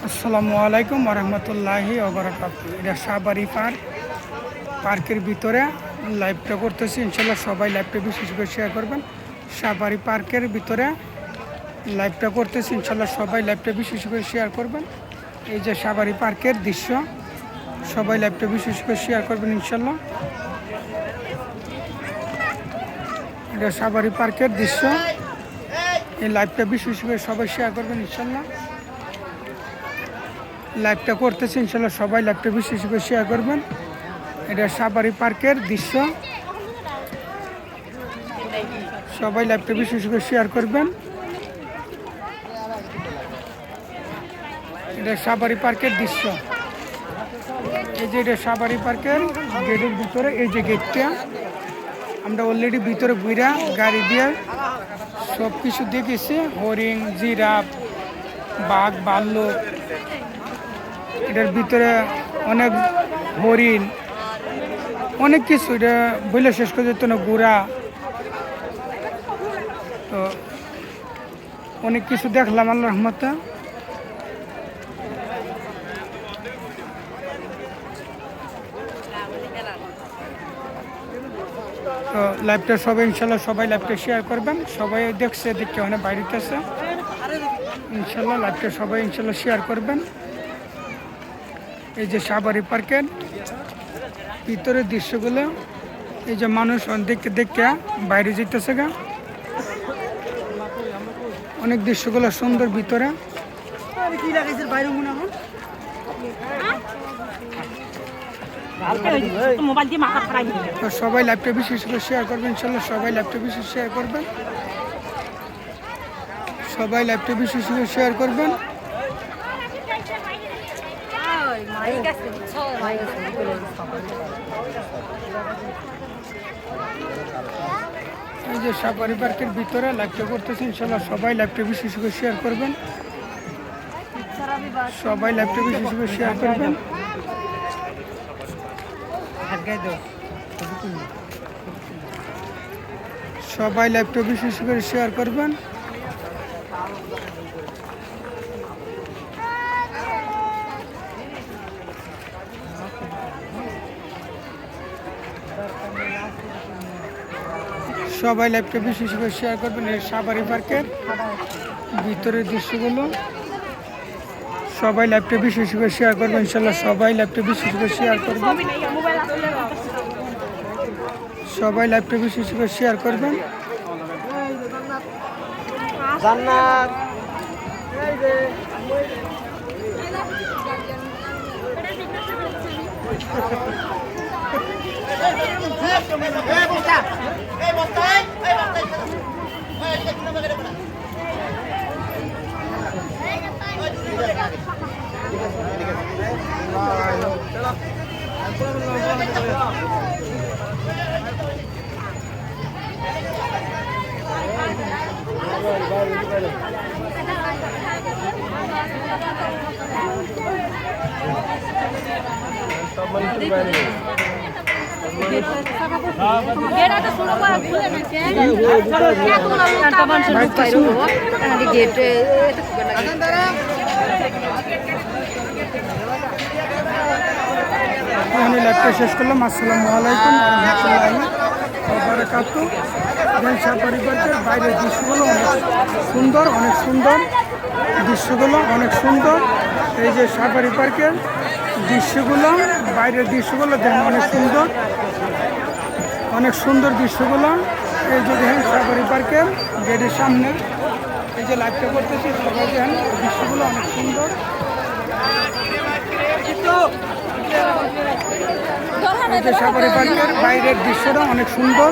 আসসালামু আলাইকুম রহমতুল্লাহি ওবরাকাতুহু। এটা শাহবাড়ি পার্কের ভিতরে লাইভটা করতেছি। ইনশাল্লাহ সবাই লাইভটা বেশি করে শেয়ার করবেন। শাহবাড়ি পার্কের ভিতরে লাইভটা করতেছি। ইনশাল্লাহ সবাই লাইভটা বেশি করে শেয়ার করবেন। এই যে শাহবাড়ি পার্কের দৃশ্য, সবাই লাইভটা বেশি করে শেয়ার করবেন ইনশাল্লাহ। এটা শাহবাড়ি পার্কের দৃশ্য, এই লাইভটা বেশি করে সবাই শেয়ার করবেন ইনশাল্লাহ। লাইভটা করতেছি ইনশাল্লাহ সবাই লাইভটা বেশি করে শেয়ার করবেন। এটা শাহবাড়ি পার্কের দৃশ্য, সবাই লাইভটা বেশি করে শেয়ার করবেন। এটা শাহবাড়ি পার্কের দৃশ্য, এই যে এটা শাহবাড়ি পার্কের গেটের ভিতরে, এই যে গেটটা আমরা অলরেডি ভিতরে ঘুরা গাড়ি দিয়ে সব কিছু দেখেছি। হরিণ, জিরাফ, বাঘ, ভাল্লুক, এটার ভিতরে অনেক হরিণ, অনেক কিছু, এটা বলে শেষ করে যেত না। ঘোড়া, তো অনেক কিছু দেখলাম আল্লাহর রহমতে। তো লাইভটা সবাই ইনশাল্লাহ সবাই লাইভটা শেয়ার করবেন। সবাই দেখছে, দেখতে অনেক বাড়িতে আছে ইনশাল্লাহ। লাইভটা সবাই ইনশাল্লাহ শেয়ার করবেন। এই যে শাহবাড়ি পার্কের ভিতরের দৃশ্যগুলো, এই যে মানুষ দেখতে দেখতে বাইরে যেতেছে গা, অনেক দৃশ্যগুলো সুন্দর ভিতরে। তো সবাই লাইভটা বেশি করে শেয়ার করবেন ইনশাল্লাহ, সবাই লাইভটা বেশি শেয়ার করবেন, সবাই লাইভটা বেশি করে শেয়ার করবেন। এই যে শাহবাড়ি পার্কের ভিতরে লাইভটা করতেছি ইনশাল্লাহ সবাই লাইভটা বেশি করে শেয়ার করবেন, সবাই লাইভটা বেশি করে শেয়ার করবেন। সবাই লাইভটা বেশি করে শেয়ার করবেন। সবাই লাইভটা বেশি করে শেয়ার করবেন। এই শাহবাড়ি পার্কের ভিতরের দৃশ্যগুলো, সবাই লাইভটা বেশি করে শেয়ার করবেন ইনশাল্লাহ, সবাই লাইভটা বেশি করে শেয়ার করবেন, সবাই লাইভটা বেশি করে শেয়ার করবেন। লাইভটা শেষ করলাম। আসসালামু আলাইকুম রহমতুল্লাহি ওবারাকাতুহু। শাহবাড়ি পার্কের বাইরের দৃশ্যগুলো অনেক সুন্দর, অনেক সুন্দর দৃশ্যগুলো, অনেক সুন্দর। এই যে শাহবাড়ি পার্কের দৃশ্যগুলো, বাইরের দৃশ্যগুলো দেখেন অনেক সুন্দর, অনেক সুন্দর দৃশ্যগুলো। এই যে দেখেন শাহবাড়ি পার্কের গেটের সামনে, এই যে লাইভটা করতেছি সবাই দেখেন দৃশ্যগুলো অনেক সুন্দর। এই যে শাহবাড়ি পার্কের বাইরের দৃশ্যটা অনেক সুন্দর,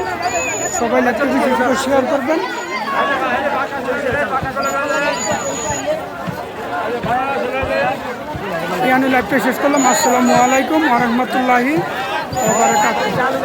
সবাই লাইভটা বেশি করে শেয়ার করবেন। লাইভটা শেষ করলাম। আসসালামু আলাইকুম রহমতুল্লাহি ওয়া বারাকাতুহু।